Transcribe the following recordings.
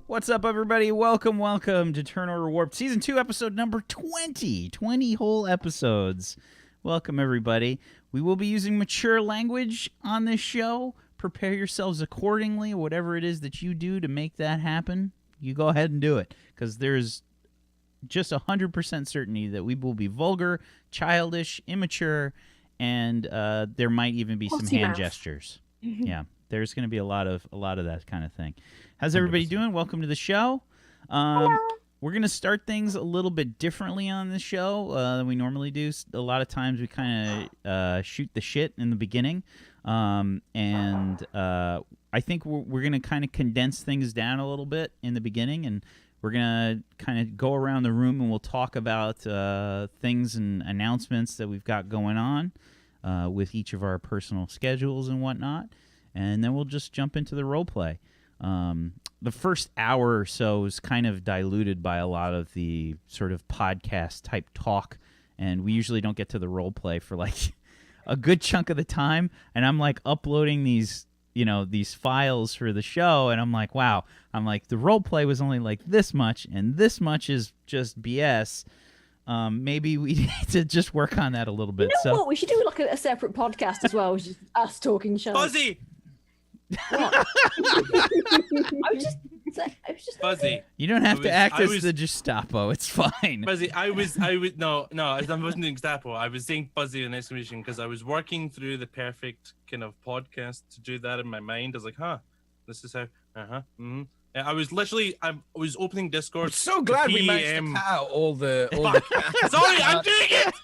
What's up, everybody? Welcome to Turn Order Warped Season 2, episode number 20. 20 whole episodes. Welcome, everybody. We will be using mature language on this show. Prepare yourselves accordingly. Whatever it is that you do to make that happen, you go ahead and do it. Because there's just 100% certainty that we will be vulgar, childish, immature, and there might even be some hand gestures. Yeah. There's going to be a lot of that kind of thing. How's everybody 100%. Doing? Welcome to the show. We're going to start things a little bit differently on this show than we normally do. A lot of times we kind of shoot the shit in the beginning. And I think we're going to kind of condense things down a little bit in the beginning. And we're going to kind of go around the room and we'll talk about things and announcements that we've got going on with each of our personal schedules and whatnot. And then we'll just jump into the role play. The first hour or so is kind of diluted by a lot of the sort of podcast type talk, and we usually don't get to the role play for like a good chunk of the time. And I'm like uploading these files for the show, and I'm like, wow. I'm like, the role play was only like this much, and this much is just BS. Maybe we need to just work on that a little bit. You know what? We should do like a separate podcast as well, which is us talking shit. Fuzzy! What? I was just Fuzzy. You don't have to act as the Gestapo. It's fine. Fuzzy, I wasn't doing Gestapo. I was saying Fuzzy an exclamation because I was working through the perfect kind of podcast to do that in my mind. I was like, this is how, I was opening Discord. I'm so glad we managed to cut out all the Sorry, I'm doing it!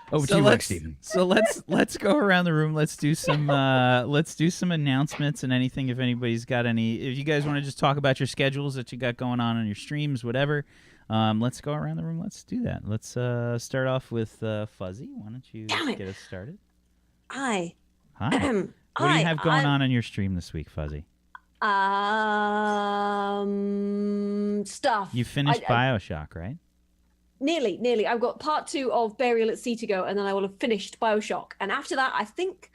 Over to you, Rex Steven. So let's go around the room. Let's do some announcements and anything. If anybody's got any, if you guys want to just talk about your schedules that you got going on your streams, whatever. Let's go around the room. Let's do that. Let's start off with Fuzzy. Why don't you get us started? Hi. What do you have going on your stream this week, Fuzzy? Stuff. You finished BioShock, right? Nearly. I've got part 2 of Burial at Sea to go, and then I will have finished BioShock. And after that, I think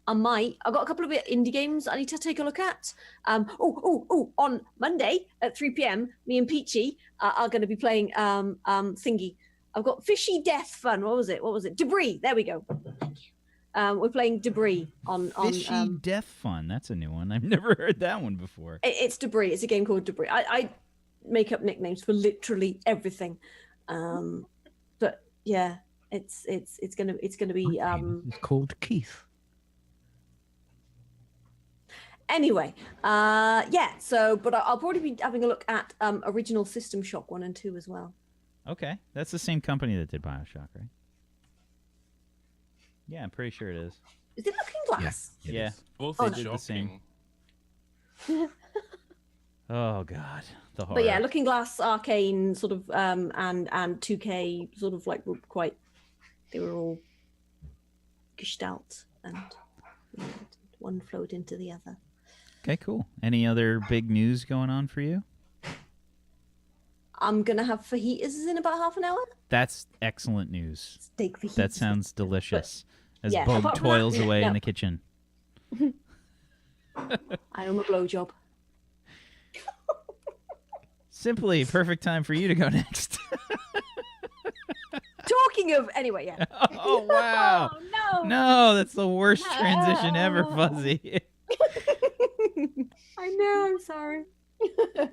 I've got a couple of indie games I need to take a look at. On Monday at 3 p.m, me and Peachy are going to be playing thingy. I've got Fishy Death Fun. What was it? Debris. There we go. We're playing Debris on Fishy Death Fun. That's a new one. I've never heard that one before. It's Debris. It's a game called Debris. I make up nicknames for literally everything. But yeah, it's gonna be it's called Keith. Anyway, so but I'll probably be having a look at original System Shock 1 and 2 as well. Okay, that's the same company that did BioShock, right? Yeah, I'm pretty sure it is. Is it Looking Glass? Yeah. Both they did the same. Oh God, the horror. But yeah, Looking Glass, Arcane, sort of, and 2K, sort of like they were all gestalt, and one flowed into the other. Okay, cool. Any other big news going on for you? I'm gonna have fajitas in about half an hour. That's excellent news. Steak fajitas. That sounds delicious. But, as Bob toils away in the kitchen. I am a blowjob. Simply perfect time for you to go next. Talking of, anyway, yeah. Oh, wow. No, that's the worst transition ever, Fuzzy. I know, I'm sorry.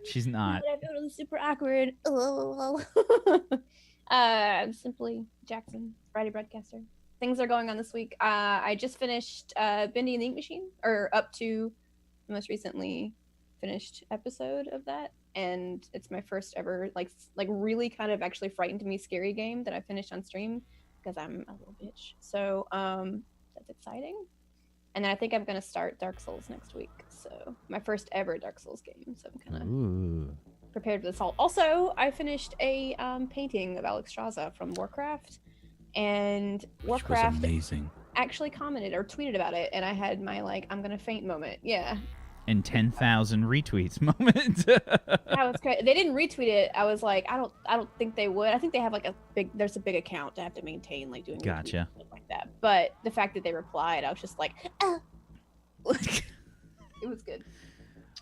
She's not. I feel super awkward. I'm simply Jackson, Friday broadcaster. Things are going on this week. I just finished Bendy and the Ink Machine, or up to the most recently finished episode of that. And it's my first ever like really kind of actually frightened me scary game that I finished on stream because I'm a little bitch. So that's exciting. And then I think I'm gonna start Dark Souls next week. So my first ever Dark Souls game. So I'm kind of prepared for this all. Also, I finished a painting of Alex Straza from Warcraft, and Warcraft amazing. Actually commented or tweeted about it, and I had my I'm gonna faint moment. Yeah. And 10,000 retweets moment. That was crazy. They didn't retweet it. I was like, I don't think they would. I think they have there's a big account to have to maintain doing gotcha stuff like that. But the fact that they replied, I was just like, it was good.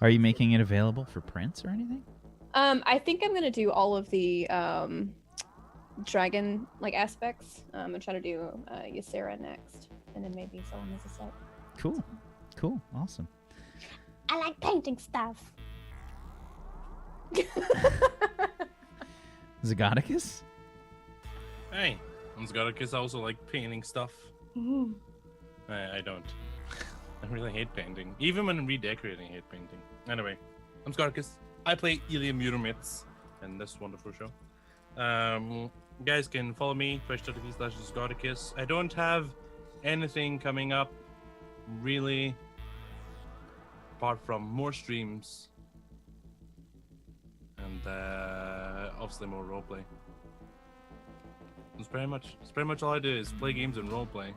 Are you making it available for prints or anything? I think I'm gonna do all of the dragon aspects. I'm try to do Ysera next, and then maybe sell them as a set. Cool, awesome. I like painting stuff. Zygoticus? Hey, I'm Zgoticus. I also like painting stuff. I don't. I really hate painting. Even when I'm redecorating, I hate painting. Anyway, I'm Zgoticus. I play Ilya Muromets in this wonderful show. You guys can follow me, twitch.tv/Zgoticus. I don't have anything coming up, really, apart from more streams and obviously more roleplay. It's pretty much all I do is play games and roleplay.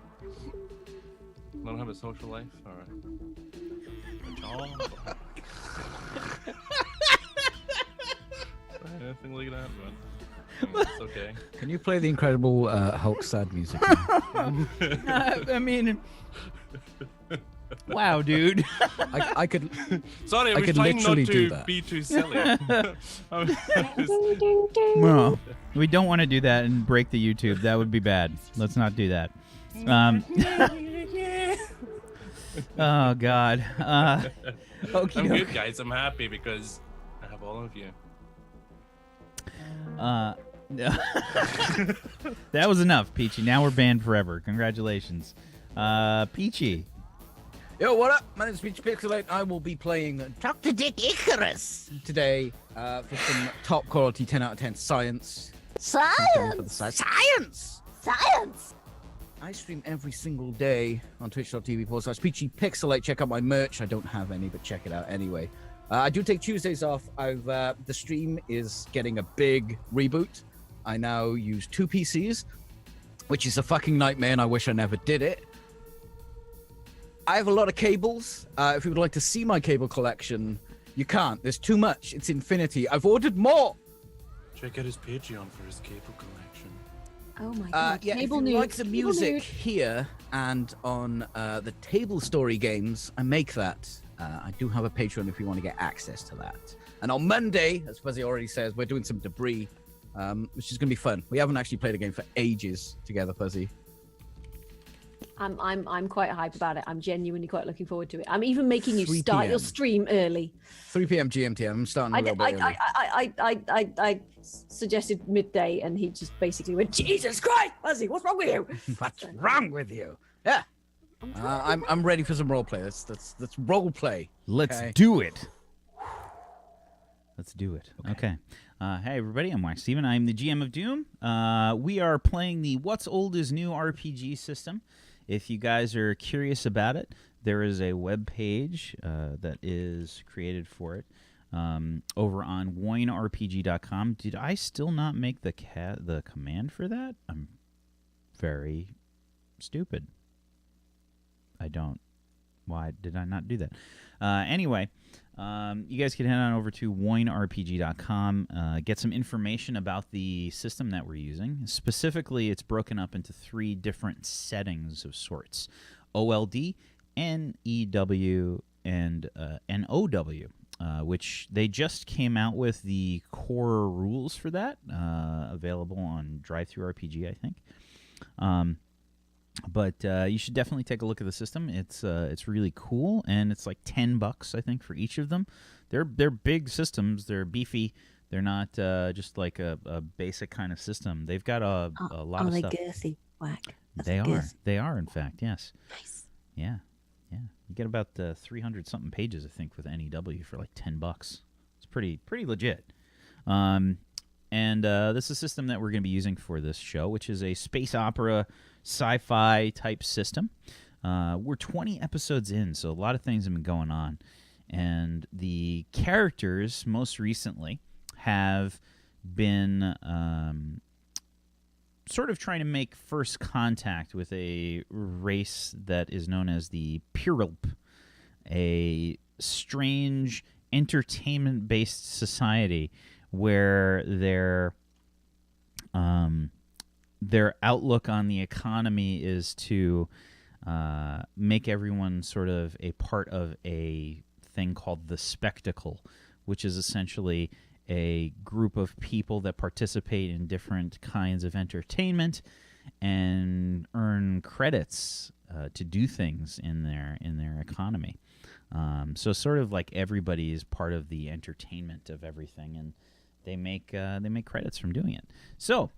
I don't have a social life or a job. Anything like that, but it's okay. Can you play the Incredible Hulk sad music? I mean, wow, dude. I could. Sorry, I I was could trying not literally do to that. be too silly. No, we don't want to do that and break the YouTube. That would be bad. Let's not do that. Oh God. Okay. I'm good, guys. I'm happy because I have all of you. That was enough, Peachy. Now we're banned forever. Congratulations, Peachy. Yo, what up? My name is Peach Pixelate. I will be playing Dr. Dick Icarus today for some top quality 10 out of 10 science. Science! I stream every single day on twitch.tv/Peachy Pixelate. Check out my merch. I don't have any, but check it out anyway. I do take Tuesdays off. The stream is getting a big reboot. I now use 2 PCs, which is a fucking nightmare, and I wish I never did it. I have a lot of cables. If you would like to see my cable collection, you can't. There's too much. It's infinity. I've ordered more. Check out his Patreon for his cable collection. Oh my god. Yeah, if Cable you nude. like the Cable music nude. here and on the Table Story games, I make that. I do have a Patreon if you want to get access to that. And on Monday, as Fuzzy already says, we're doing some Debris, which is going to be fun. We haven't actually played a game for ages together, Fuzzy. I'm quite hype about it. I'm genuinely quite looking forward to it. I'm even making you 3 start your PM. stream early. 3 p.m. GMT. I'm starting a little bit early. I suggested midday, and he just basically went, "Jesus Christ, Fuzzy, what's wrong with you?" What's wrong with you? Yeah. I'm ready for some role play. Let's role play. Let's Okay. do it. Let's do it. Okay. Hey, everybody. I'm Wax Steven. I'm the GM of Doom. We are playing the What's Old is New RPG system. If you guys are curious about it, there is a web page that is created for it over on woinrpg.com. Did I still not make the command for that? I'm very stupid. I don't. Why did I not do that? Anyway, you guys can head on over to woinrpg.com, get some information about the system that we're using. Specifically, it's broken up into 3 different settings of sorts: OLD, n.e.w, and n.o.w, which they just came out with the core rules for that, available on DriveThruRPG, I think. But you should definitely take a look at the system. It's really cool, and it's like $10, I think, for each of them. They're big systems. They're beefy. They're not just like a basic kind of system. They've got a lot of stuff. Are they girthy? Whack. They are. They are, in fact. Yes. Nice. Yeah. Yeah. You get about 300 something pages, I think, with n.e.w for like $10. It's pretty legit. And this is a system that we're going to be using for this show, which is a space opera sci-fi type system. We're 20 episodes in, so a lot of things have been going on. And the characters, most recently, have been sort of trying to make first contact with a race that is known as the Purulp, a strange entertainment-based society where their outlook on the economy is to make everyone sort of a part of a thing called the Spectacle, which is essentially a group of people that participate in different kinds of entertainment and earn credits to do things in their economy. So sort of like everybody is part of the entertainment of everything, and they make credits from doing it. So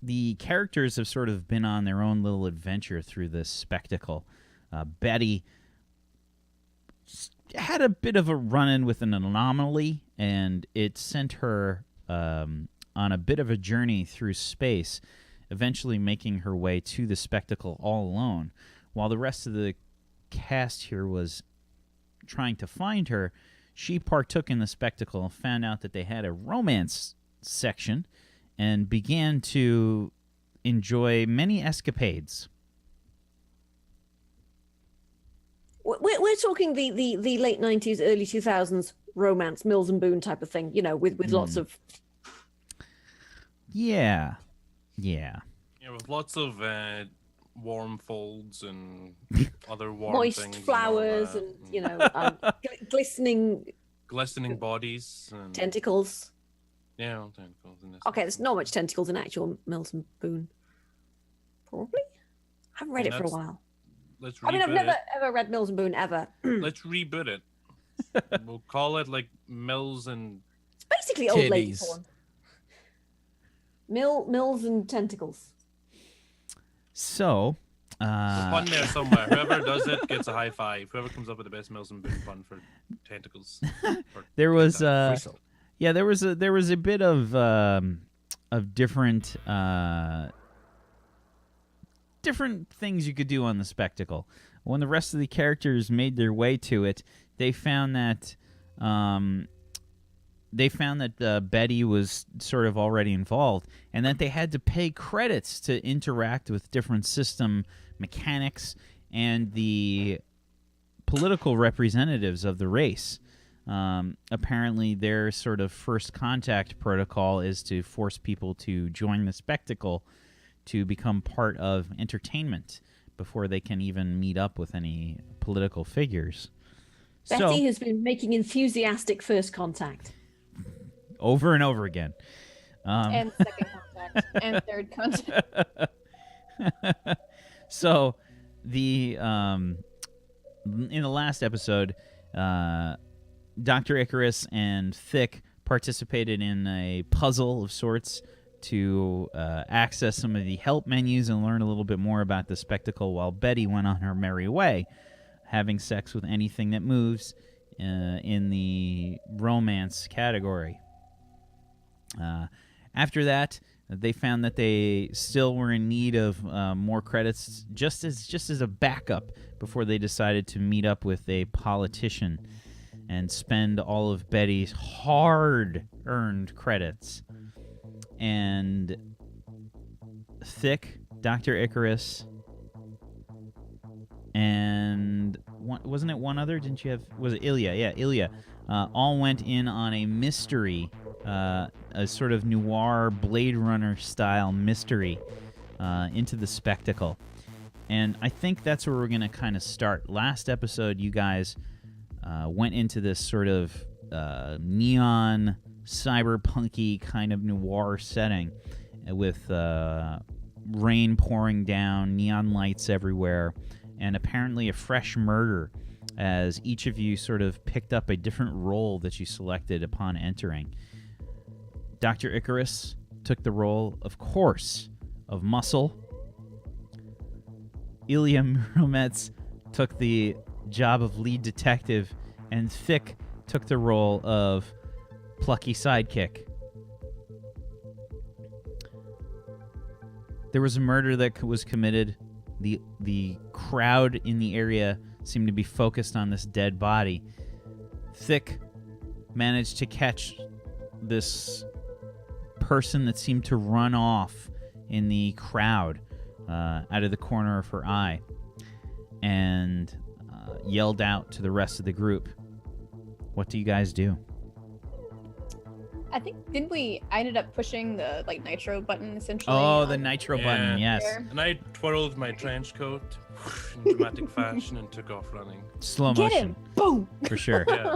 the characters have sort of been on their own little adventure through this Spectacle. Betty had a bit of a run-in with an anomaly, and it sent her on a bit of a journey through space, eventually making her way to the Spectacle all alone. While the rest of the cast here was trying to find her, she partook in the Spectacle and found out that they had a romance section and began to enjoy many escapades. We're talking the late 90s, early 2000s romance, Mills and Boone type of thing, with lots of... Yeah. Yeah, with lots of warm folds and other warm moist things. flowers and glistening bodies. And, tentacles. Yeah, tentacles. And this. Okay, there's not much tentacles in actual Mills and Boone. Probably? I haven't read it for a while. Let's reboot I've never ever read Mills and Boone ever. Let's reboot it. We'll call it like Mills and... It's basically old lady Titties. porn. Mills and tentacles. So, pun there somewhere. Whoever does it gets a high five. Whoever comes up with the best Mills and Boone pun for tentacles. there was there was a bit of different different things you could do on the Spectacle. When the rest of the characters made their way to it, they found that Betty was sort of already involved, and that they had to pay credits to interact with different system mechanics and the political representatives of the race. Apparently, their sort of first contact protocol is to force people to join the Spectacle to become part of entertainment before they can even meet up with any political figures. Betty has been making enthusiastic first contact. Over and over again. And second contact. And third contact. So, in the last episode, Dr. Icarus and Thick participated in a puzzle of sorts to access some of the help menus and learn a little bit more about the Spectacle, while Betty went on her merry way, having sex with anything that moves in the romance category. After that, they found that they still were in need of more credits, just as a backup, before they decided to meet up with a politician and spend all of Betty's hard-earned credits. And Thick, Dr. Icarus, and wasn't it one other? Didn't you have? Was it Ilya? Yeah, Ilya. All went in on a mystery, a sort of noir Blade Runner style mystery, into the Spectacle. And I think that's where we're going to kind of start. Last episode, you guys went into this sort of neon, cyberpunky kind of noir setting with rain pouring down, neon lights everywhere, and apparently a fresh murder, as each of you sort of picked up a different role that you selected upon entering. Dr. Icarus took the role, of course, of Muscle. Ilya Muromets took the job of lead detective, and Thick took the role of plucky sidekick. There was a murder that was committed. The crowd in the area seemed to be focused on this dead body. Thick managed to catch this person that seemed to run off in the crowd out of the corner of her eye, and yelled out to the rest of the group. What do you guys do? I think I ended up pushing the like nitro button essentially. Oh, the nitro button, yes. there. And I twirled my trench coat in dramatic fashion and took off running. Slow Get motion. him! Boom! For sure. Yeah.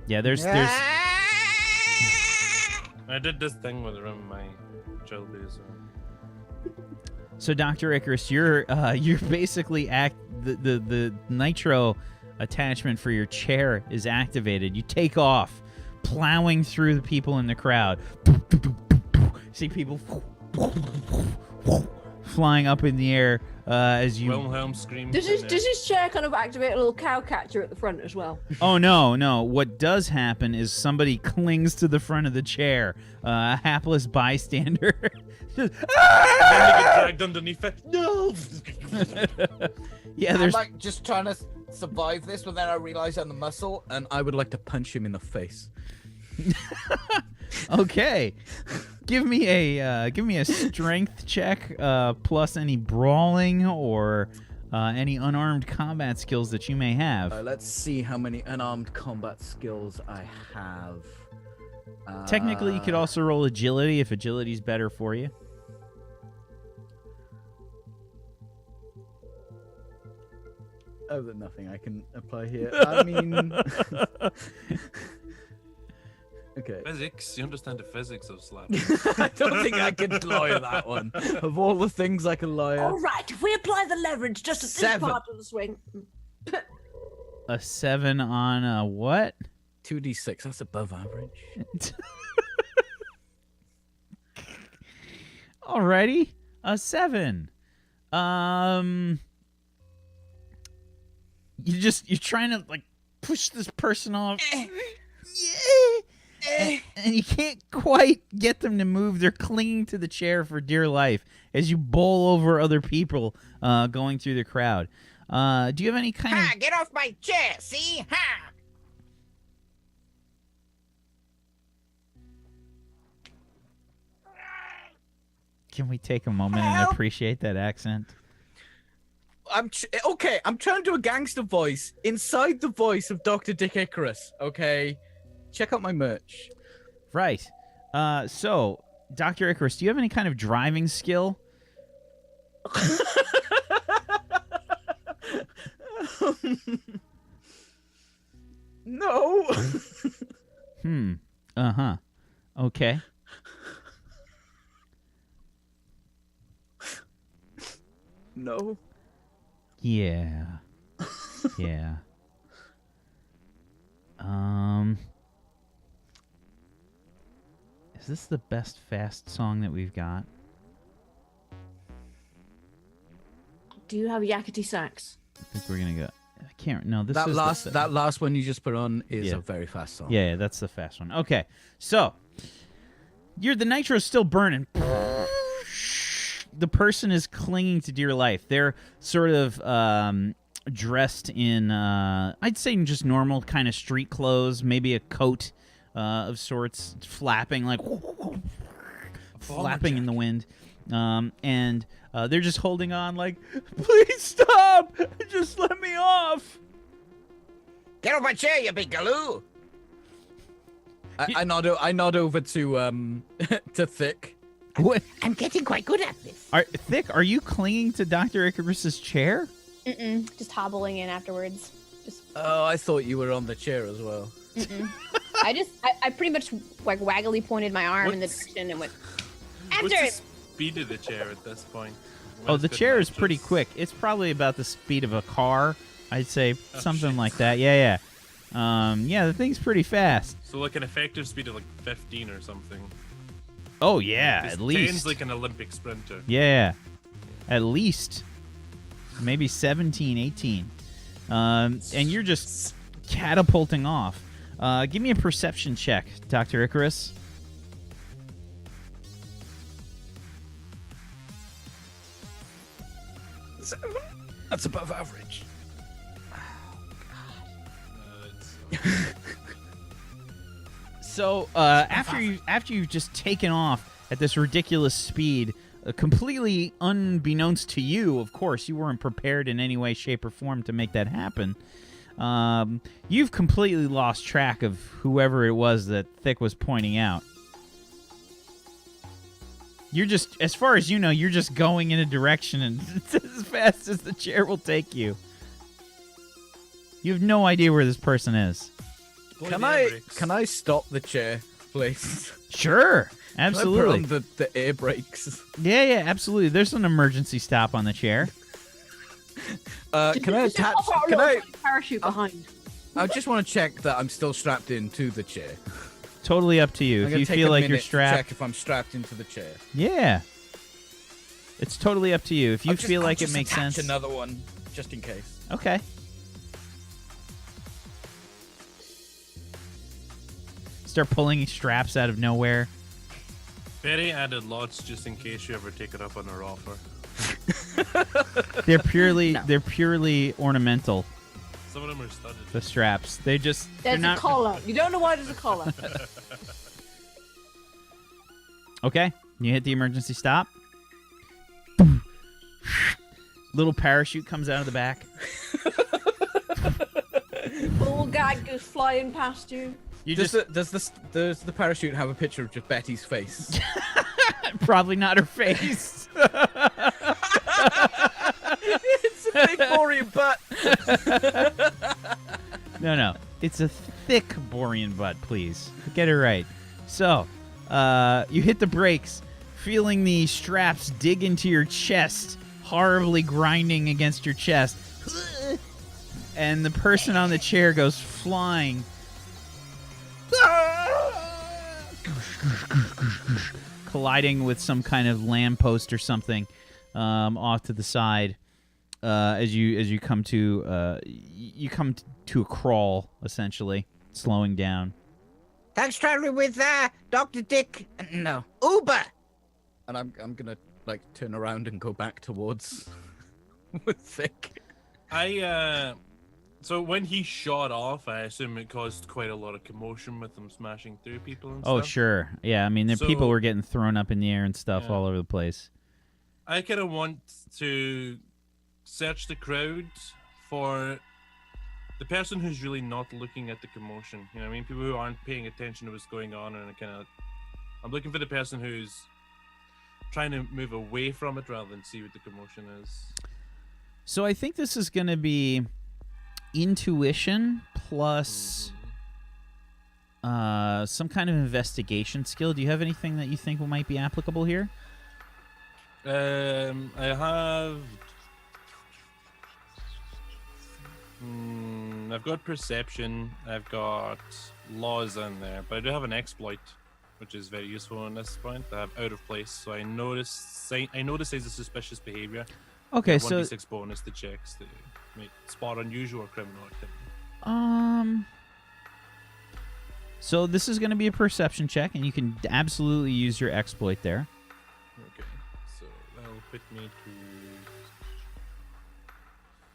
Yeah, there's I did this thing with around my trailblazer. So Dr. Icarus, you're basically the nitro attachment for your chair is activated. You take off, plowing through the people in the crowd. See people flying up in the air as you. Wilhelm screams. Does his chair kind of activate a little cow catcher at the front as well? Oh no! What does happen is somebody clings to the front of the chair, a hapless bystander. Just, And then they get dragged underneath it. No. yeah, I'm there's. like just trying to survive this, but then I realize I'm the muscle, and I would like to punch him in the face. Okay, give me a strength check plus any brawling or any unarmed combat skills that you may have. Let's see how many unarmed combat skills I have. Technically, you could also roll agility if agility's better for you. Oh, there's nothing I can apply here. I mean, okay. Physics. You understand the physics of slapping. I don't think I can lawyer that one. Of all the things I can lawyer, All right, if we apply the leverage just at this 7. part of the swing. A 7 on a what? 2d6. That's above average. Alrighty, a 7. You're trying to like push this person off. And you can't quite get them to move. They're clinging to the chair for dear life as you bowl over other people going through the crowd. Do you have any kind of... Get off my chair, see? Ha! Can we take a moment and appreciate that accent? Okay. I'm trying to do a gangster voice inside the voice of Dr. Dick Icarus. Okay, check out my merch. Right. So, Dr. Icarus, do you have any kind of driving skill? No. Uh-huh. Okay. No. Yeah. Yeah. Is this the best fast song that we've got? Do you have yakety sax? I think we're gonna go. I can't. No, this That is that last one you just put on is Yeah. a very fast song. Yeah, that's the fast one. Okay, so the nitro's still burning. The person is clinging to dear life. They're sort of dressed in, I'd say, just normal kind of street clothes, maybe a coat of sorts, flapping like flapping in the wind, and they're just holding on, like, please stop, just let me off. Get off my chair, you big galoo! I nod over to to Thick. What? I'm getting quite good at this. Thick, are you clinging to Dr. Icarus's chair? Just hobbling in afterwards. Just. Oh, I thought you were on the chair as well. I pretty much like waggly pointed my arm in the What's- direction and went What's after the it. speed of the chair at this point? Oh, the Good chair is matches. pretty quick. It's probably about the speed of a car. I'd say something shit. like that. Yeah. Yeah, the thing's pretty fast. So like an effective speed of like 15 or something. Oh, yeah, This at least. 10's like an Olympic sprinter. Yeah, at least. Maybe 17, 18. And you're just catapulting off. Give me a perception check, Dr. Icarus. That's above average. So after you've just taken off at this ridiculous speed, completely unbeknownst to you, of course, you weren't prepared in any way, shape, or form to make that happen. You've completely lost track of whoever it was that Thick was pointing out. You're just, as far as you know, you're just going in a direction and as fast as the chair will take you. You have no idea where this person is. Can I stop the chair, please? Sure, absolutely. Can I put on the air brakes? Yeah, absolutely. There's an emergency stop on the chair. Can I Just attach? pop out a Can little I? tiny parachute behind? I just want to check that I'm still strapped into the chair. Totally up to you. I'm If gonna you take feel a like you're minute to strapped, check if I'm strapped into the chair. yeah. It's totally up to you. If you feel like it makes sense. Another one, just in case. Okay. Start pulling straps out of nowhere. Betty added lots just in case you ever take it up on her offer. They're purely ornamental. Some of them are studded. The straps. They're There's not a collar. You don't know why there's a collar. Okay. You hit the emergency stop. Little parachute comes out of the back. Little gag goes flying past you. You Does just the parachute have a picture of just Betty's face? probably not her face. It's a big boring butt. No. It's a thick Borean butt, please. Get it right. So, you hit the brakes, feeling the straps dig into your chest, horribly grinding against your chest. And the person on the chair goes flying. Colliding with some kind of lamppost or something off to the side as you come to a crawl, essentially, slowing down. Thanks traveling with Dr. Dick. No, Uber. And I'm gonna like turn around and go back towards Thick. So when he shot off, I assume it caused quite a lot of commotion with them smashing through people and Oh, stuff. sure. Yeah, I mean, the people were getting thrown up in the air and stuff all over the place. I kind of want to search the crowd for the person who's really not looking at the commotion. You know what I mean? People who aren't paying attention to what's going on, and I'm looking for the person who's trying to move away from it rather than see what the commotion is. So I think this is going to be intuition plus some kind of investigation skill. Do you have anything that you think might be applicable here? I have. I've got perception. I've got laws in there, but I do have an exploit, which is very useful in this point. I have out of place, so I notice there's a suspicious behavior. Okay, so 1d6 bonus to checks to spot unusual or criminal activity. So this is going to be a perception check, and you can absolutely use your exploit there. Okay, so that'll put me to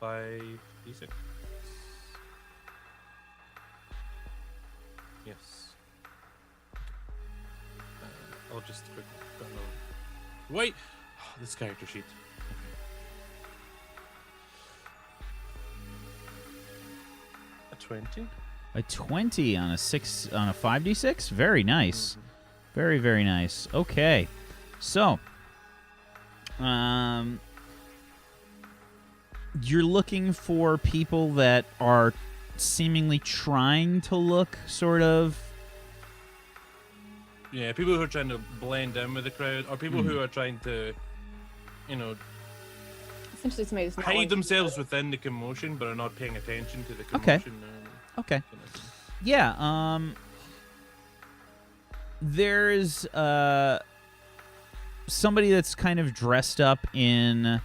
5d6. Yes. I'll just quickly. Wait! This character sheet. A 20? A 20 on a 5d6? Very nice. Very, very nice. Okay. So, you're looking for people that are seemingly trying to look sort of... Yeah, people who are trying to blend in with the crowd, or people who are trying to, Essentially, somebody who's not hide wanting to themselves do it. within the commotion, but are not paying attention to the Okay. commotion. Okay. Yeah, there's somebody that's kind of dressed up in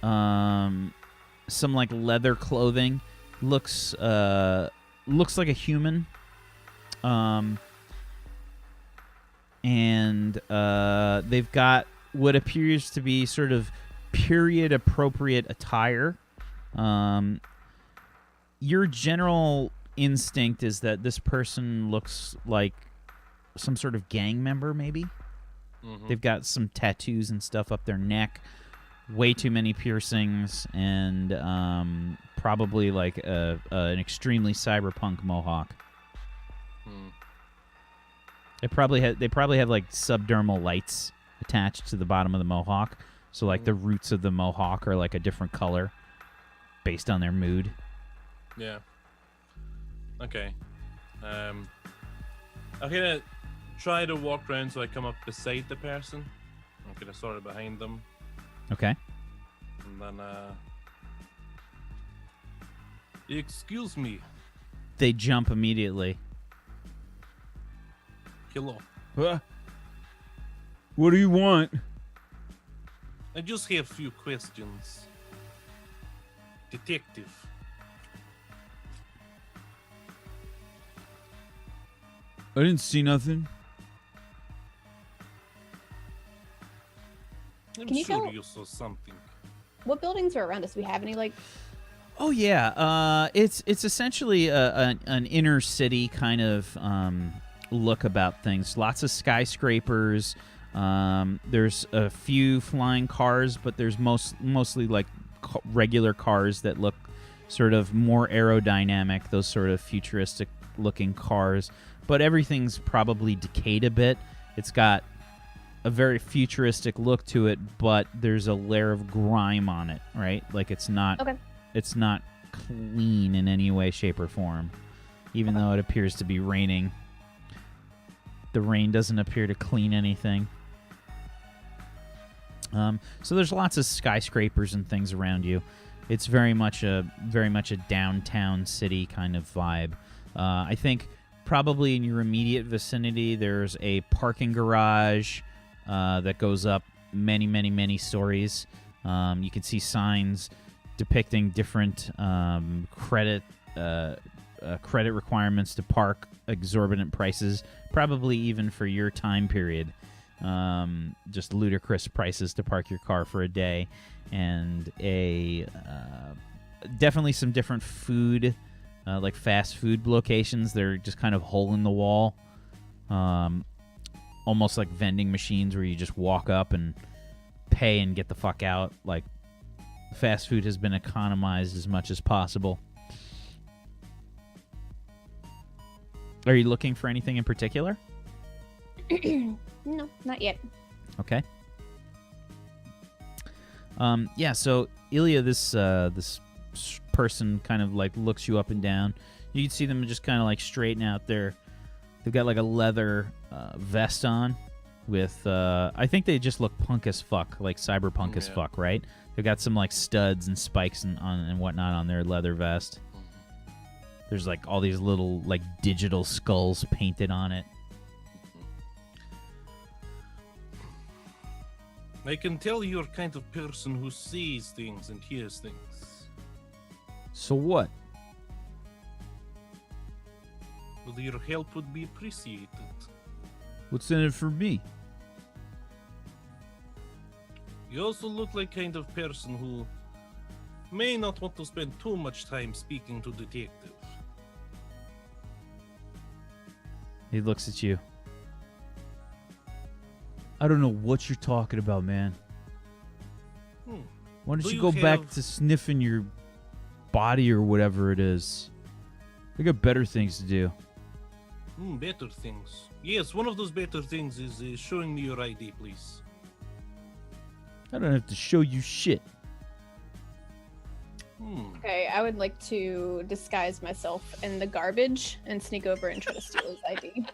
some like leather clothing. Looks like a human. And they've got what appears to be sort of period appropriate attire. Your general instinct is that this person looks like some sort of gang member, maybe. They've got some tattoos and stuff up their neck, way too many piercings, and probably like an extremely cyberpunk mohawk. They probably have like subdermal lights attached to the bottom of the mohawk. So like the roots of the mohawk are like a different color based on their mood. Yeah. Okay. I'm gonna try to walk around so I come up beside the person. I'm gonna sort of behind them, Okay. and then excuse me, They jump immediately. hello. What do you want? I just have a few questions. Detective. I didn't see nothing. I'm Can you sure tell- you saw something. What buildings are around us? Do we have any like? Oh yeah, it's essentially an inner city kind of look about things. Lots of skyscrapers. There's a few flying cars, but there's mostly like regular cars that look sort of more aerodynamic. Those sort of futuristic looking cars, but everything's probably decayed a bit. It's got a very futuristic look to it, but there's a layer of grime on it, right? Like it's not. Okay. It's not clean in any way, shape, or form, even though it appears to be raining. The rain doesn't appear to clean anything. So there's lots of skyscrapers and things around you. It's very much a downtown city kind of vibe. I think probably in your immediate vicinity there's a parking garage that goes up many stories. You can see signs depicting different credit requirements to park, exorbitant prices, probably even for your time period. Just ludicrous prices to park your car for a day, and definitely some different food, like fast food locations. They're just kind of hole in the wall, almost like vending machines where you just walk up and pay and get the fuck out. Like, fast food has been economized as much as possible. Are you looking for anything in particular? No, not yet. Okay. Yeah, so Ilya, this person kind of like looks you up and down. You can see them just kind of like straighten out their. They've got like a leather vest on with. I think they just look punk as fuck, like cyberpunk as fuck, right? They've got some like studs and spikes and whatnot on their leather vest. There's like all these little like digital skulls painted on it. I can tell you're kind of person who sees things and hears things. So what? Well, your help would be appreciated. What's in it for me? You also look like kind of person who may not want to spend too much time speaking to detective. He looks at you. I don't know what you're talking about, man. Why don't Do you you go back have- to sniffing your body or whatever it is? I got better things to do. Better things. Yes, one of those better things is showing me your ID, please. I don't have to show you shit. Okay, I would like to disguise myself in the garbage and sneak over and try to steal his ID.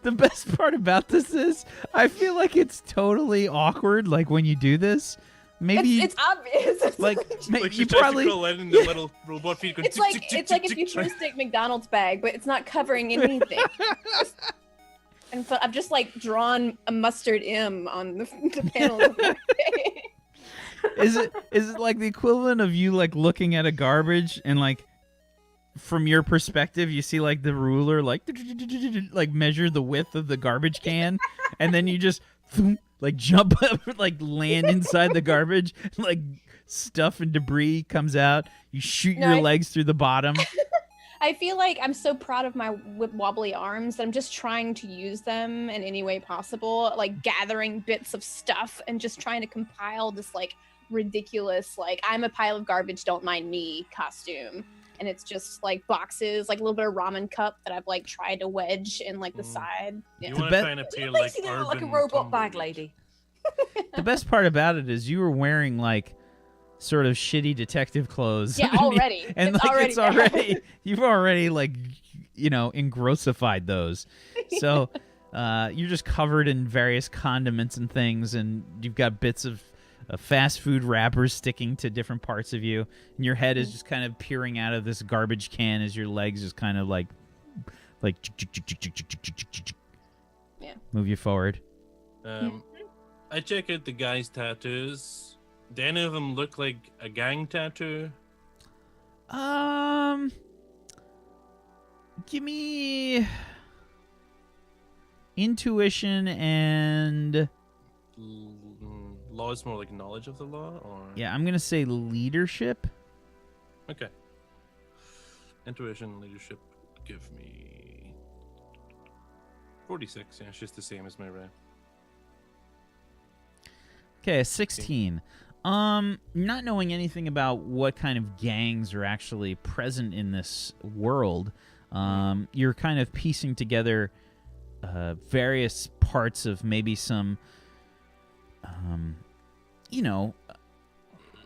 The best part about this is I feel like it's totally awkward, like when you do this. Maybe It's obvious. It's like Like she you tries probably to crawl in and the little robot feet going It's like if you threw a stick McDonald's bag, but it's not covering anything. And so I've just like drawn a mustard M on the panel of my face. is it like the equivalent of you like looking at a garbage and like from your perspective you see like the ruler like measure the width of the garbage can and then you just like jump up like land inside the garbage, like stuff and debris comes out, you shoot your legs through the bottom. I feel like I'm so proud of my wobbly arms that I'm just trying to use them in any way possible, like gathering bits of stuff and just trying to compile this like ridiculous, like, I'm a pile of garbage, don't mind me costume. And it's just like boxes, like a little bit of ramen cup that I've like tried to wedge in like the side. Yeah. You want bet- to try and appear like Basically look like a urban robot bag tumbleweed. lady. The best part about it is you were wearing like sort of shitty detective clothes. Yeah, already. And It's like already it's bad. already you've already like engrossified those. So you're just covered in various condiments and things, and you've got bits of fast food wrappers sticking to different parts of you, and your head is just kind of peering out of this garbage can as your legs just kind of like Yeah. move you forward. I check out the guy's tattoos. Do any of them look like a gang tattoo? Give me intuition and Law is more like knowledge of the law, or yeah, I'm gonna say leadership. Okay. Intuition, leadership. Give me 46. Yeah, it's just the same as my ray. Okay, a 16. Not knowing anything about what kind of gangs are actually present in this world, you're kind of piecing together various parts of maybe some,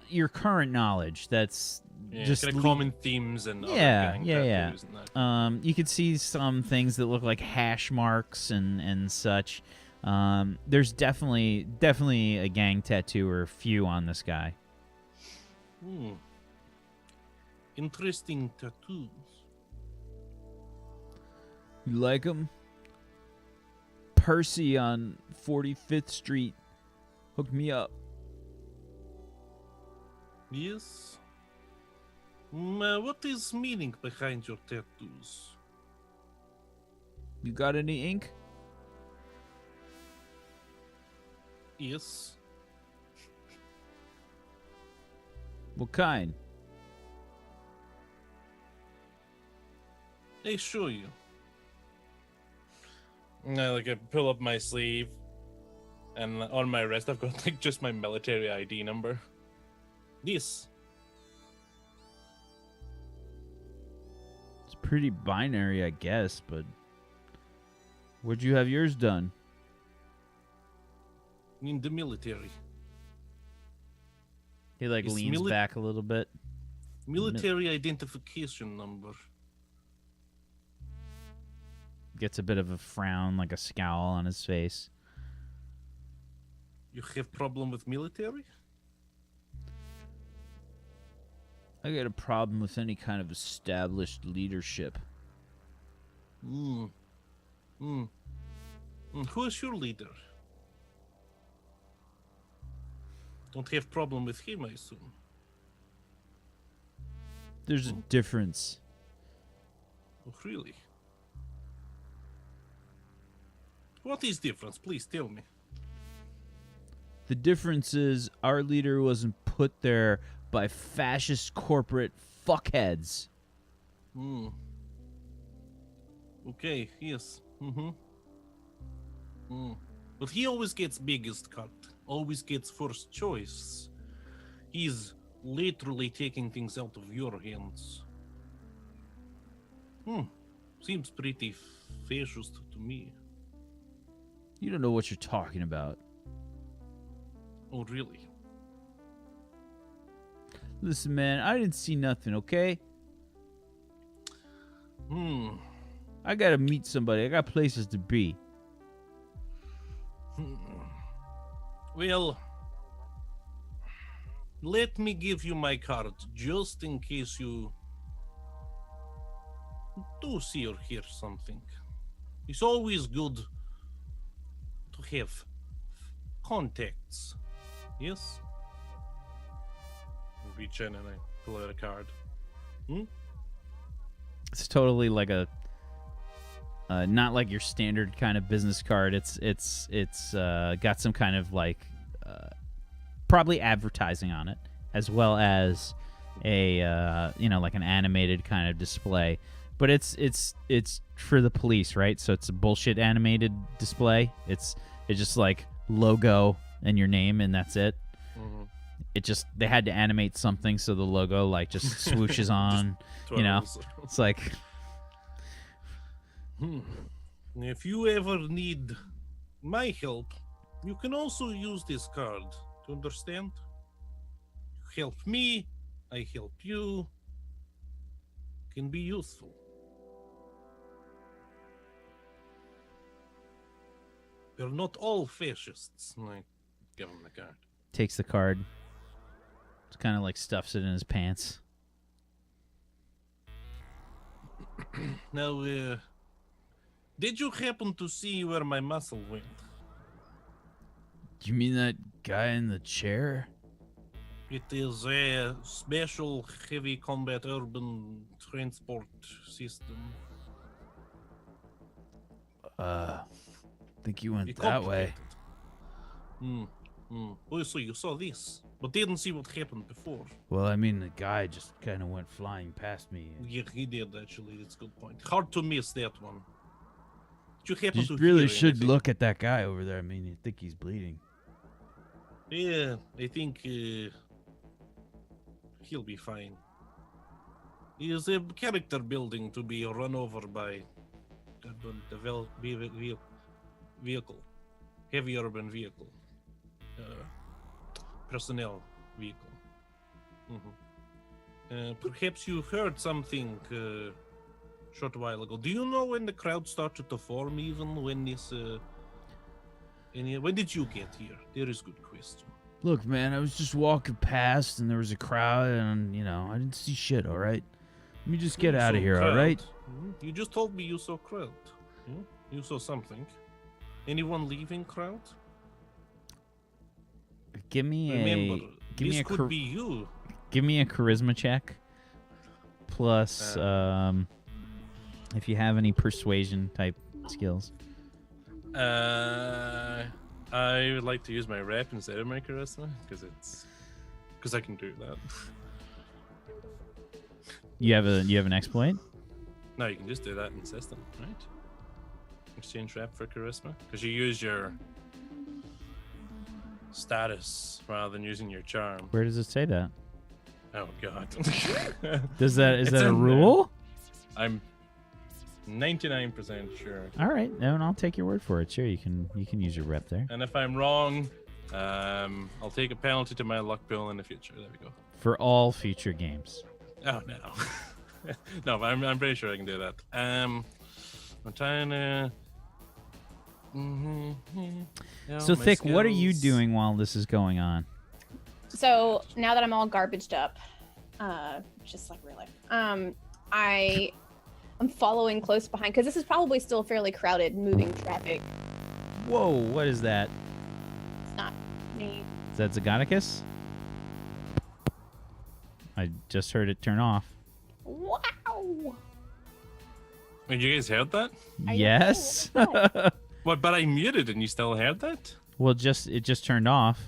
your current knowledge. That's Yeah, just kind of common themes and other Yeah, gang yeah. tattoos and that. You could see some things that look like hash marks and such. There's definitely a gang tattoo or a few on this guy. Interesting tattoos. You like him? Percy on 45th Street hooked me up. Yes. What is meaning behind your tattoos? You got any ink? Yes. What kind? I show you. I pull up my sleeve, and on my wrist I've got like just my military ID number. Yes. It's pretty binary, I guess, but where'd you have yours done? In the military. He like It's leans back a little bit. Military identification number. Gets a bit of a frown, like a scowl on his face. You have problem with military? I got a problem with any kind of established leadership. Who is your leader? Don't have problem with him, I assume. There's a difference. Oh, really? What is difference? Please tell me. The difference is our leader wasn't put there by fascist corporate fuckheads. Okay, yes. But he always gets biggest cut. Always gets first choice. He's literally taking things out of your hands. Seems pretty fascist to me. You don't know what you're talking about. Oh, really? Listen, man, I didn't see nothing, okay? I gotta meet somebody. I got places to be. Well, let me give you my card just in case you do see or hear something. It's always good to have contacts. Yes? I reach in and I pull out a card. It's totally like a not like your standard kind of business card. It's got some kind of like probably advertising on it, as well as a like an animated kind of display. But it's for the police, right? So it's a bullshit animated display. It's just like logo and your name, and that's it. they had to animate something so the logo like just swooshes on. You know, it's like. If you ever need my help, you can also use this card. Do you understand? You help me, I help you. Can be useful. They're not all fascists. I give him the card. Takes the card. Just kind of like stuffs it in his pants. Now, did you happen to see where my muscle went? You mean that guy in the chair? It is a special heavy combat urban transport system. Think you went It's that way. complicated. Oh, so you saw this, but didn't see what happened before. Well, I mean, the guy just kind of went flying past me. Yeah, he did actually. It's a good point. Hard to miss that one. Did you happen You to really hear should anything? look at that guy over there. I mean, you think he's bleeding. Yeah, I think he'll be fine. He is a character building to be run over by vehicle, heavy urban vehicle, personnel vehicle. Perhaps you heard something short while ago. Do you know when the crowd started to form? Even when this, when did you get here? There is a good question. Look, man, I was just walking past and there was a crowd and, you know, I didn't see shit, all right? Let me just get You out of saw here, all crowd. right? You just told me you saw crowd. You saw something. Anyone leaving crowd? Give me Remember, give me this a could be you. give me a charisma check. Plus, if you have any persuasion type skills. I would like to use my rep instead of my charisma because I can do that. You have an exploit? No, you can just do that in system, right? Exchange rep for charisma because you use your status rather than using your charm. Where does it say that? Oh god. Is that It's a in there. rule? I'm 99% sure. All right, no, and I'll take your word for it. Sure, you can use your rep there. And if I'm wrong, I'll take a penalty to my luck pool in the future. There we go. For all future games. Oh no. No, but I'm pretty sure I can do that. I'm trying to. So, Thick, what are you doing while this is going on? So now that I'm all garbaged up, just like real life, I'm following close behind because this is probably still fairly crowded, moving traffic. Whoa, what is that? It's not me. Is that Zagonicus? I just heard it turn off. Wow. Wait, you guys heard that? I Yes. know, what's that? What? But I muted and you still heard that? Well, it just turned off.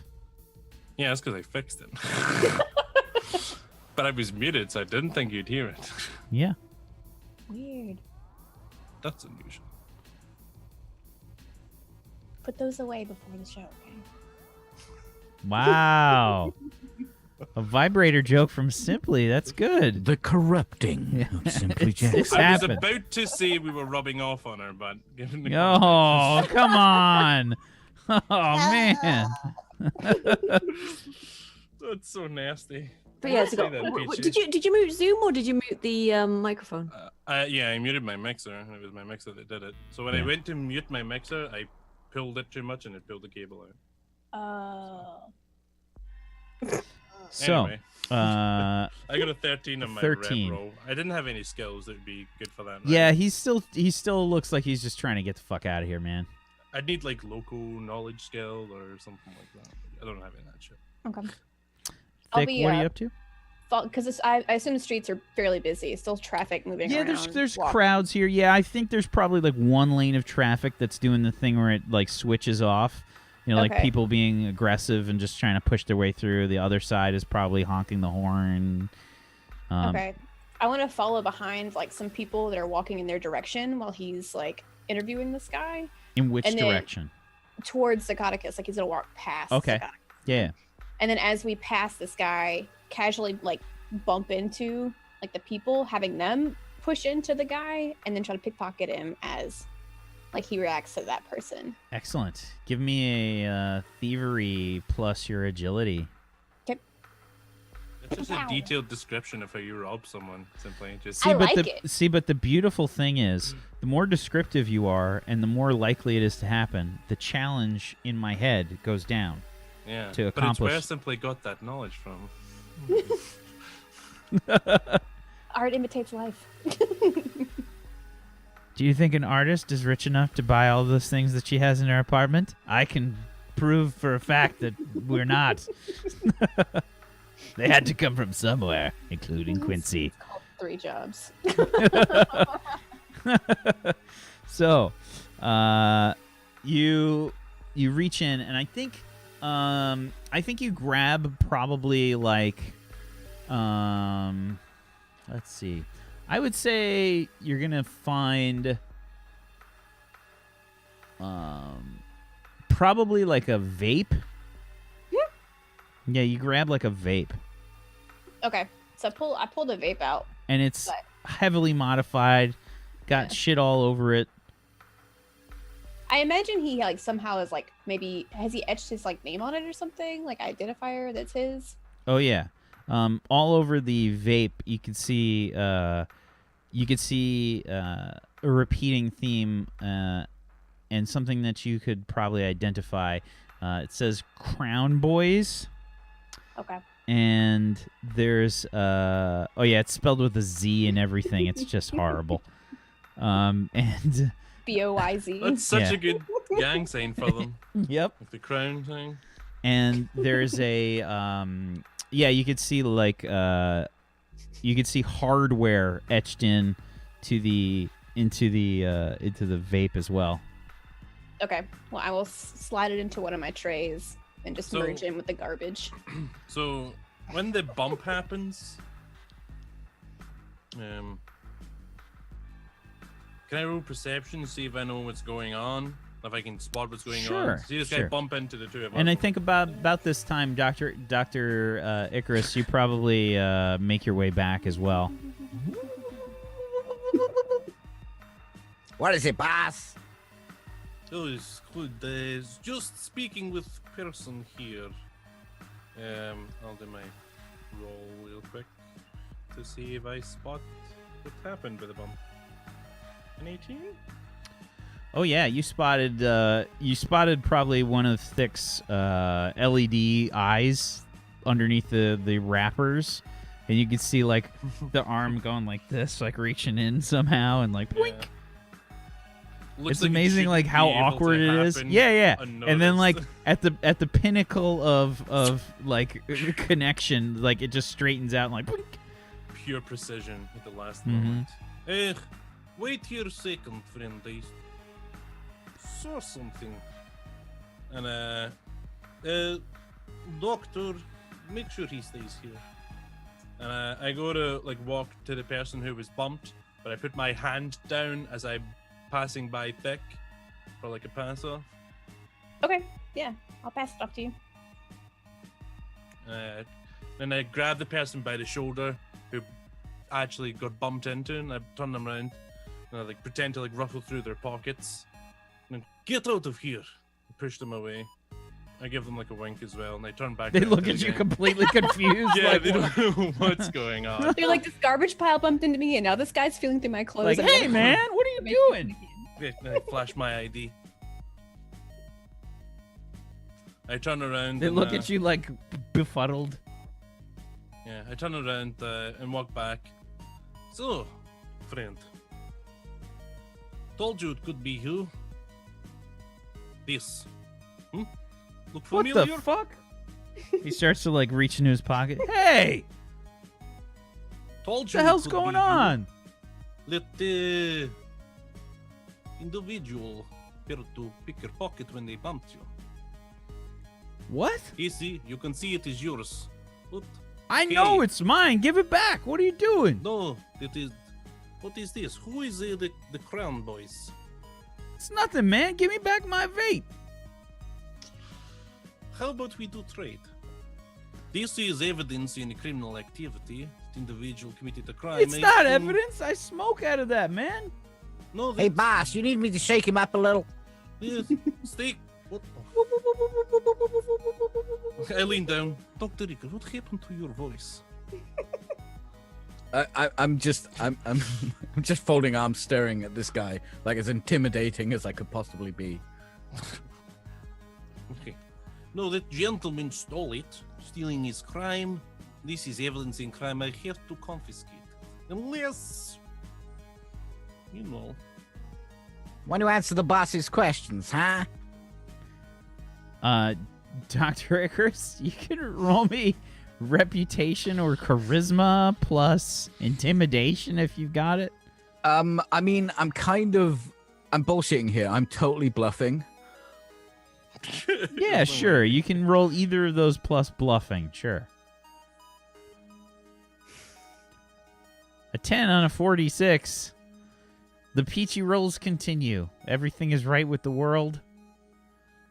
Yeah, that's because I fixed it. But I was muted, so I didn't think you'd hear it. Yeah. Weird. That's unusual. Put those away before the show, okay? Wow. A vibrator joke from Simply. That's good. The corrupting of Simply Jackson. This I was happened. about to say we were rubbing off on her, but given the Oh, come on. Oh, man. that's so nasty. But yeah, Say so that, Peachy. did you mute Zoom or did you mute the microphone? Yeah, I muted my mixer, and it was my mixer that did it. So when I Yeah. went to mute my mixer, I pulled it too much, and it pulled the cable out. So, Anyway. uh, I got a 13 on my 13. rep roll. I didn't have any skills that would be good for that. yeah, he still looks like he's just trying to get the fuck out of here, man. I'd need like local knowledge skill or something like that. I don't have any of that shit. Okay. Thick, what are you up to? Because I assume the streets are fairly busy. Still traffic moving Yeah, around. there's walk. crowds here. Yeah, I think there's probably like one lane of traffic that's doing the thing where it like switches off. You know, like Okay. people being aggressive and just trying to push their way through. The other side is probably honking the horn. Okay. I want to follow behind like some people that are walking in their direction while he's like interviewing this guy In which And then- direction? towards Zacatecus. Like he's gonna walk past. Okay. Zacatecus. Yeah. And then as we pass this guy, casually like bump into like the people, having them push into the guy and then try to pickpocket him as like he reacts to that person. Excellent. Give me a thievery plus your agility. It's just a detailed description of how you rob someone. Simply just. I like it. See, but the beautiful thing is, the more descriptive you are, and the more likely it is to happen, the challenge in my head goes down. Yeah. To But it's accomplish. where I simply got that knowledge from. Art imitates life. Do you think an artist is rich enough to buy all those things that she has in her apartment? I can prove for a fact that we're not. They had to come from somewhere, including Quincy. It's called 3 jobs. So, you reach in, and I think you grab probably like, let's see. I would say you're gonna find, probably like a vape. Yeah, you grab like a vape, Okay, so I pulled a vape out. and it's But- heavily modified, got Yeah. shit all over it. I imagine he like somehow is like maybe has he etched his like name on it or something, like identifier that's his. Oh yeah, all over the vape you could see a repeating theme, and something that you could probably identify. It says Crown Boys, Okay. and there's oh yeah, it's spelled with a Z and everything. It's just horrible. And BOYZ. That's such Yeah. a good gang sign for them. yep. Like the crown thing. And there's a yeah, you could see like you could see hardware etched in to the into the vape as well. Okay. Well, I will slide it into one of my trays and just So- merge in with the garbage. So when the bump happens, can I roll perception to see if I know what's going on? If I can spot what's going Sure, on? See this guy sure. bump into the two of us. And I think about this time, Doctor Icarus, you probably make your way back as well. What is it, boss? Oh, it's good days. Just speaking with person here. I'll do my roll real quick to see if I spot what happened with the bump. An 18? Oh yeah, you spotted probably one of Thick's LED eyes underneath the wrappers, and you could see like the arm going like this, like reaching in somehow, and like boink. Yeah. Looks It's like it amazing shouldn't like how be able to awkward it is. happen Yeah. And then like unnoticed. at the pinnacle of like connection, like it just straightens out and like boink. Pure precision at the last Mhm. moment. Wait here a second, friend. I saw something. And doctor, make sure he stays here. And I go to like walk to the person who was bumped, but I put my hand down as I'm passing by Thick for like a pass off. Okay. Yeah. I'll pass it off to you. Then I grab the person by the shoulder who actually got bumped into, and I turn them around and I like pretend to like ruffle through their pockets. And then, get out of here! I push them away. I give them like a wink as well, and they turn back. They around look to at the you gang. completely confused. Yeah, like, they don't know what's going on. They're like, this garbage pile bumped into me, and now this guy's feeling through my clothes. like, and hey I'm man, what are you doing? I flash my ID. I turn around. They and, look at you like befuddled. Yeah, I turn around and walk back. So, friend. Told you it could be you. This. Look What familiar? the fuck? He starts to like reach into his pocket. Hey, Told what you the it hell's could going be you. on? Let the individual here to pick your pocket when they bumped you. What? Easy, you can see it is yours. But I know Okay. it's mine. Give it back. What are you doing? no, it is. What is this? Who is the Crown Boys? It's nothing, man. Give me back my vape. How about we do trade? This is evidence in criminal activity. The individual committed a crime. It's not evidence. I smoke out of that, man. No, Hey, boss, you need me to shake him up a little? Yes, stay. What the? I lean down. Dr. Ricker, what happened to your voice? I'm just folding arms, staring at this guy like as intimidating as I could possibly be. Okay. No, that gentleman stole it. Stealing is crime. This is evidence in crime. I have to confiscate. Unless, you know. Want to answer the boss's questions, huh? Dr. Icarus, you can roll me reputation or charisma plus intimidation if you've got it. I mean, I'm bullshitting here. I'm totally bluffing. Yeah, sure. You can roll either of those plus bluffing. Sure. A 10 on a 46. The peachy rolls continue. Everything is right with the world.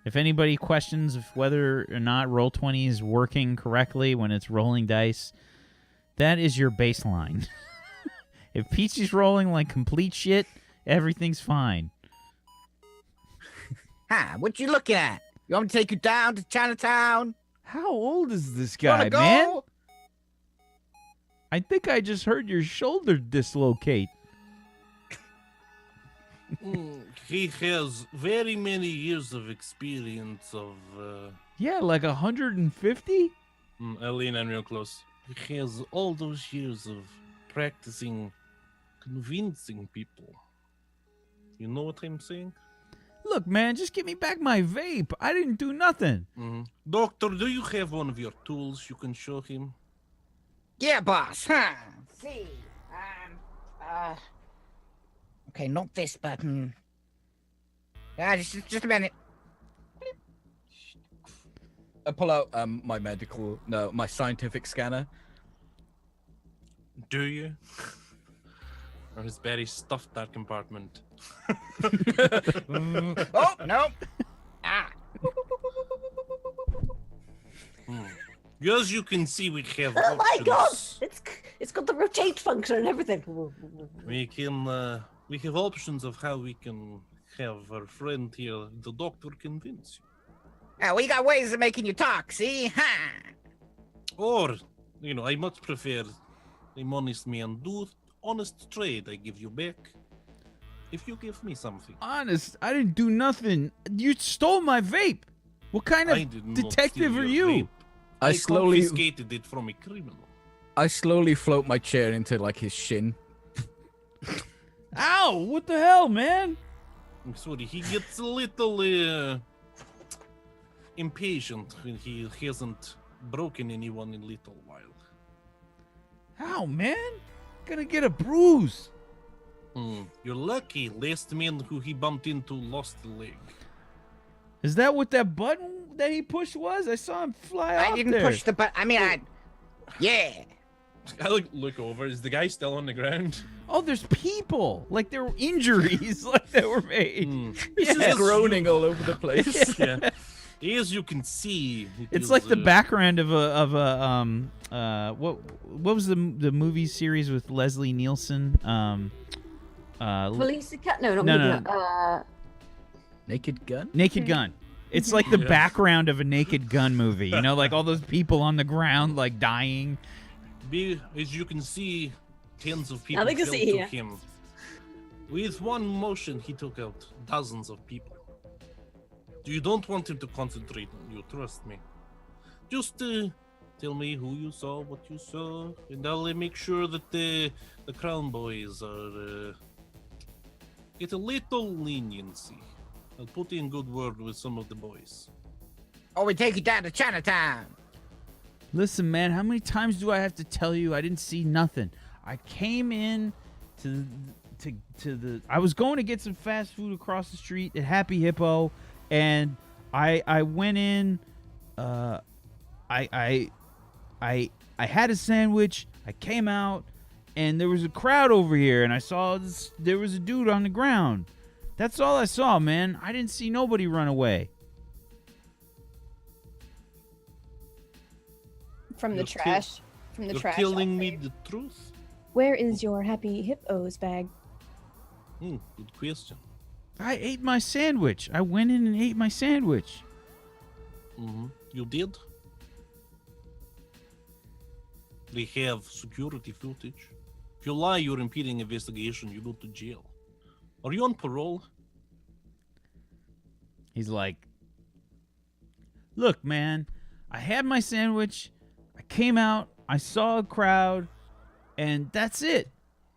If anybody questions whether or not Roll20 is working correctly when it's rolling dice, that is your baseline. If Peachy's rolling like complete shit, everything's fine. Huh, what you looking at? You want me to take you down to Chinatown? How old is this Wanna guy, go? man? I think I just heard your shoulder dislocate. He has very many years of experience of. Yeah, like 150? I lean in real close. He has all those years of practicing convincing people. You know what I'm saying? Look, man, just give me back my vape. I didn't do nothing. Doctor, do you have one of your tools you can show him? Yeah, boss. Huh. See. Okay, not this button. Just a minute. I pull out my scientific scanner. Do you? Or has Barry stuffed that compartment? Oh, no. As you can see, we have Oh my god! options. It's got the rotate function and everything. We have options of how we can have our friend here, the doctor, convince you. We got ways of making you talk, see? Huh. Or, I much prefer I'm honest man. Do honest trade I give you back. If you give me something. Honest, I didn't do nothing. You stole my vape. What kind I of did not detective steal are your you? vape. I slowly confiscated it from a criminal. float my chair into like his shin. Ow! What the hell, man? I'm sorry, he gets a little impatient when he hasn't broken anyone in a little while. How, man? Gonna get a bruise. You're lucky. Last man who he bumped into lost a leg. Is that what that button that he pushed was? I saw him fly off I didn't there. push the button. I mean, yeah. I look over. Is the guy still on the ground? Oh, there's people. Like there were injuries like that were made. He's just groaning all over the place. Yeah. As you can see, It's like the background of a what was the movie series with Leslie Nielsen? Police Academy? No, not No, Police. Naked Gun? Naked Gun. It's like the background of a Naked Gun movie. You know, like all those people on the ground, like dying. As you can see, tens of people Nothing to fell see to here. him. With one motion, he took out dozens of people. You don't want him to concentrate on you, trust me. Just tell me who you saw, what you saw, and I'll make sure that the Crown Boys are get a little leniency. I'll put in good word with some of the boys. Or we take you down to Chinatown. Listen, man, how many times do I have to tell you I didn't see nothing? I came in to the I was going to get some fast food across the street at Happy Hippo, and I went in, I had a sandwich, I came out, and there was a crowd over here, and I saw there was a dude on the ground. That's all I saw, man. I didn't see nobody run away. from the You're trash. From the You're trash. telling I'll me say. the truth? Where is your happy hippos bag? Good question. I ate my sandwich. I went in and ate my sandwich. You did? They have security footage. If you lie, you're impeding investigation. You go to jail. Are you on parole? He's like, look, man, I had my sandwich. I came out. I saw a crowd. And that's it.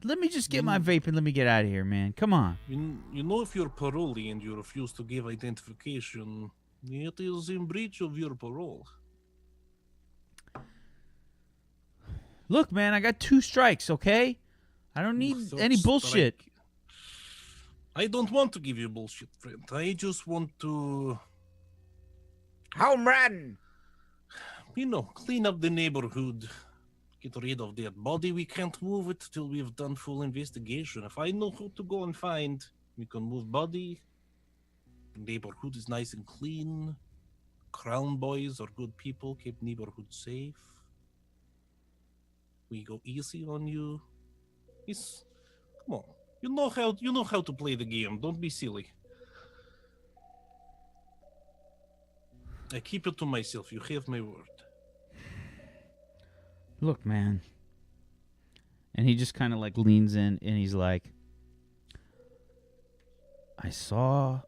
Let me just get my vape and let me get out of here, man. Come on. You know, if you're parolee and you refuse to give identification, it is in breach of your parole. Look, man, I got 2 strikes, okay? I don't need Third any bullshit. strike. I don't want to give you bullshit, friend. I just want to, Home run. clean up the neighborhood. Get rid of that body. We can't move it till we've done full investigation. If I know who to go and find, we can move body. The neighborhood is nice and clean. Crown boys are good people, keep neighborhood safe. We go easy on you. Come on. You know how to play the game. Don't be silly. I keep it to myself. You have my word. Look, man. And he just kind of like leans in and he's like, I saw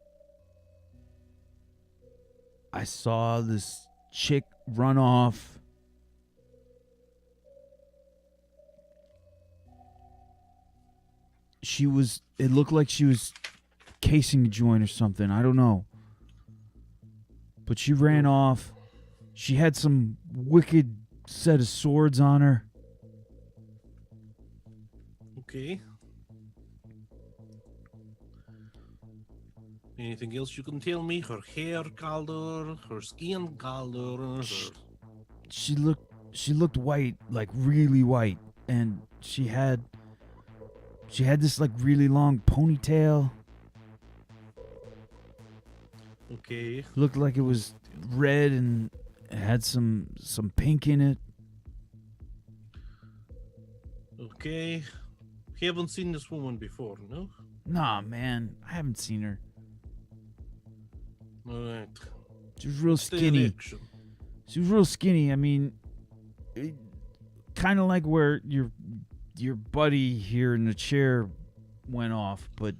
this chick run off. It looked like she was casing a joint or something. I don't know. But she ran off. She had some wicked set of swords on her. Okay. Anything else you can tell me? Her hair color, her skin color, her... She looked white, like really white, and she had this like really long ponytail. Okay. Looked like it was red and it had some pink in it. Okay. Haven't seen this woman before, no? Nah, man, I haven't seen her. Alright. She was real Stay skinny. in action. She was real skinny. I mean, kind of like where your buddy here in the chair went off, but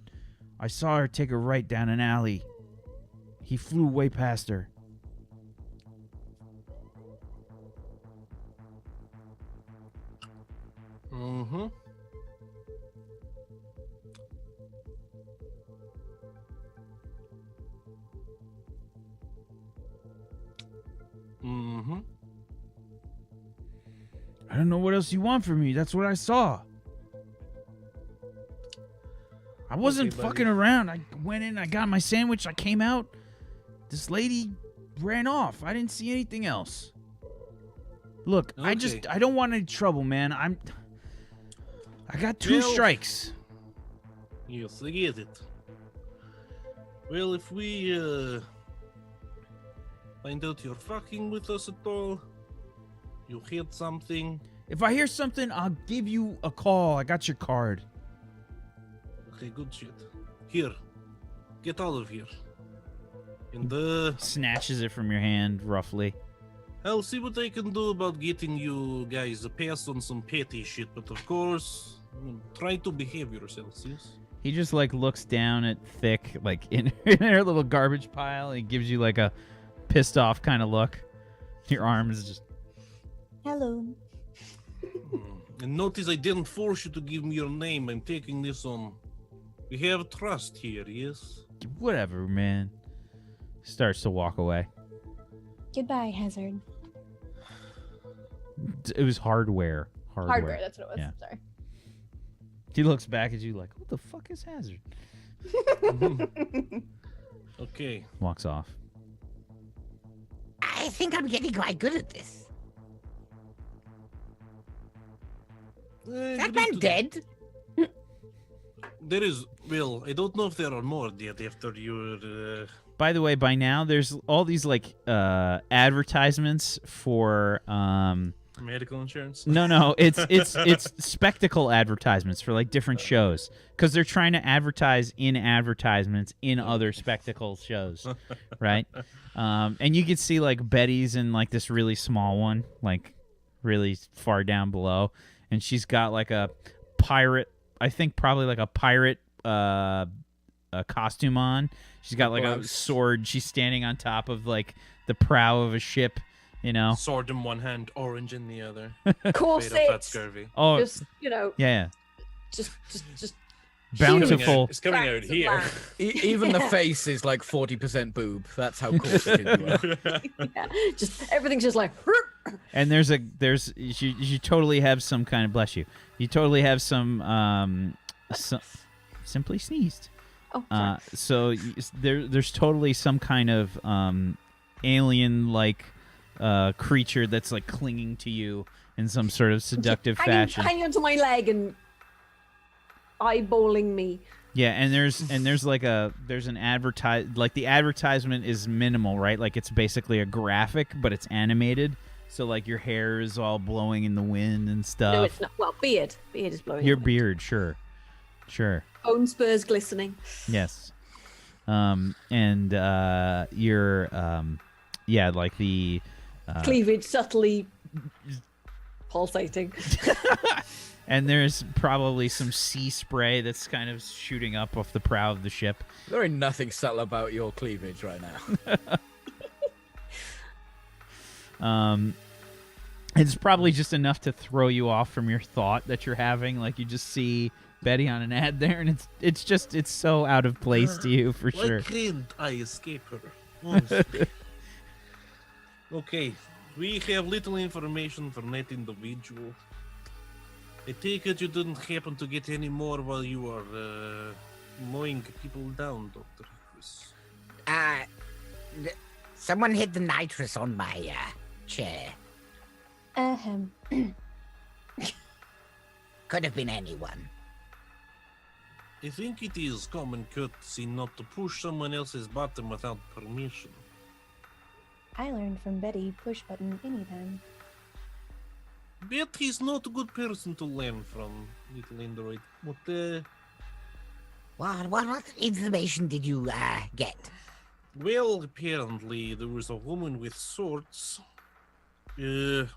I saw her take a right down an alley. He flew way past her. Mm-hmm. Mm-hmm. I don't know what else you want from me. That's what I saw. I wasn't Okay, buddy. fucking around. I went in, I got my sandwich, I came out. This lady ran off. I didn't see anything else. Look, I Okay. don't want any trouble, man. I got 2 Well- strikes. Yes, I get it. Well, if we find out you're fucking with us at all, you hit something. If I hear something, I'll give you a call. I got your card. Okay, good shit. Here, get out of here. And Snatches it from your hand, roughly. I'll see what I can do about getting you guys a pass on some petty shit, but of course, try to behave yourselves, yes? He just like looks down at Thick, like in her little garbage pile, and gives you like a pissed off kind of look. Your arm is just. Hello. And notice I didn't force you to give me your name. I'm taking this on. We have trust here, yes? Whatever, man. Starts to walk away. Goodbye, Hazard. It was hardware. Hardware, that's what it was. Yeah. Sorry. He looks back at you like, what the fuck is Hazard? Okay. Walks off. I think I'm getting quite good at this. That man dead? There is, well, I don't know if there are more dead after your, By the way, by now there's all these like advertisements for Medical insurance? No, it's spectacle advertisements for like different shows because they're trying to advertise in advertisements in other spectacle shows, right? And you can see like Betty's in like this really small one, like really far down below, and she's got like a pirate, I think probably like a pirate a costume on. She's got like a sword. She's standing on top of like the prow of a ship. You know, sword in one hand, orange in the other. Corset. That's scurvy. Oh, Just, you know. Yeah. Just. Bountiful. It's coming out here. Even the face is like 40% boob. That's how corseted you are. Yeah, just everything's just like. And you totally have some kind of, bless you. You totally have some simply sneezed. Oh, sorry. So there's totally some kind of alien like creature that's like clinging to you in some sort of seductive fashion. Hanging onto my leg and eyeballing me. Yeah, and there's an like the advertisement is minimal, right? Like it's basically a graphic, but it's animated. So like your hair is all blowing in the wind and stuff. No, it's not. Well, beard is blowing. Your in the wind. beard, sure. Bone spurs glistening. Yes. And your like the Cleavage subtly pulsating. and there's probably some sea spray that's kind of shooting up off the prow of the ship. There ain't nothing subtle about your cleavage right now. It's probably just enough to throw you off from your thought that you're having. Like you just see Betty on an ad there, and it's so out of place to you for sure. Why can't I escape her? Okay, we have little information from that individual. I take it you didn't happen to get any more while you were mowing people down, Dr. Chris. Someone hit the nitrous on my chair. Could have been anyone. I think it is common courtesy not to push someone else's button without permission. I learned from Betty, push button anytime. Betty's not a good person to learn from, little android. But, What information did you get? well, apparently there was a woman with swords. For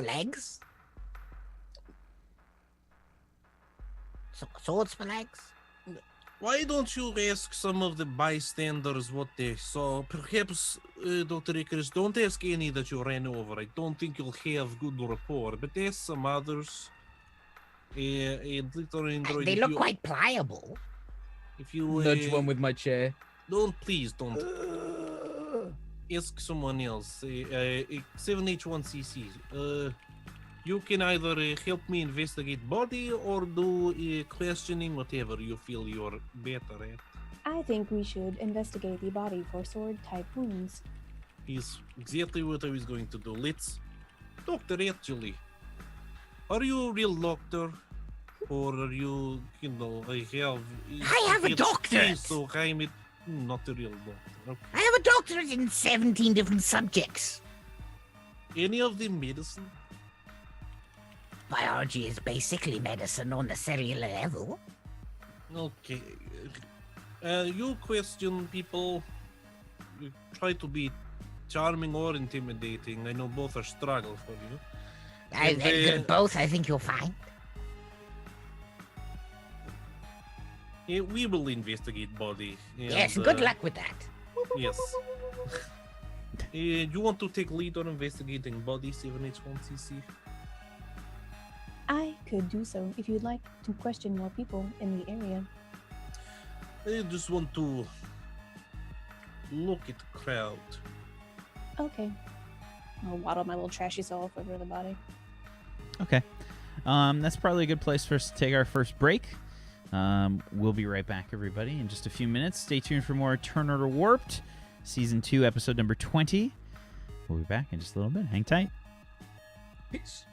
legs? Swords for legs? Why don't you ask some of the bystanders what they saw? Perhaps, Dr. Icarus, don't ask any that you ran over. I don't think you'll have good rapport, but ask some others. Little android, They look quite pliable. If you Nudge one with my chair. please don't. Ask someone else. 7H1CC. You can either help me investigate body or do questioning, whatever you feel you're better at. I think we should investigate the body for sword-type wounds. Is exactly what I was going to do. Let's... Doctor, actually. Are you a real doctor? Or are you, I have a doctorate! So I'm not a real doctor. Okay. I have a doctorate in 17 different subjects. Any of them medicine? Biology is basically medicine on the cellular level. Okay. You question people. You try to be charming or intimidating. I know both are struggle for you. Both, I think you'll find. We will investigate body. And, Yes, good luck with that. Yes. You want to take lead on investigating body, 7H1CC? I could do so if you'd like to question more people in the area. I just want to look at the crowd. Okay. I'll waddle my little trashy self over the body. Okay. That's probably a good place for us to take our first break. We'll be right back, everybody, in just a few minutes. Stay tuned for more Turn Order Warped, Season 2, Episode number 20. We'll be back in just a little bit. Hang tight. Peace.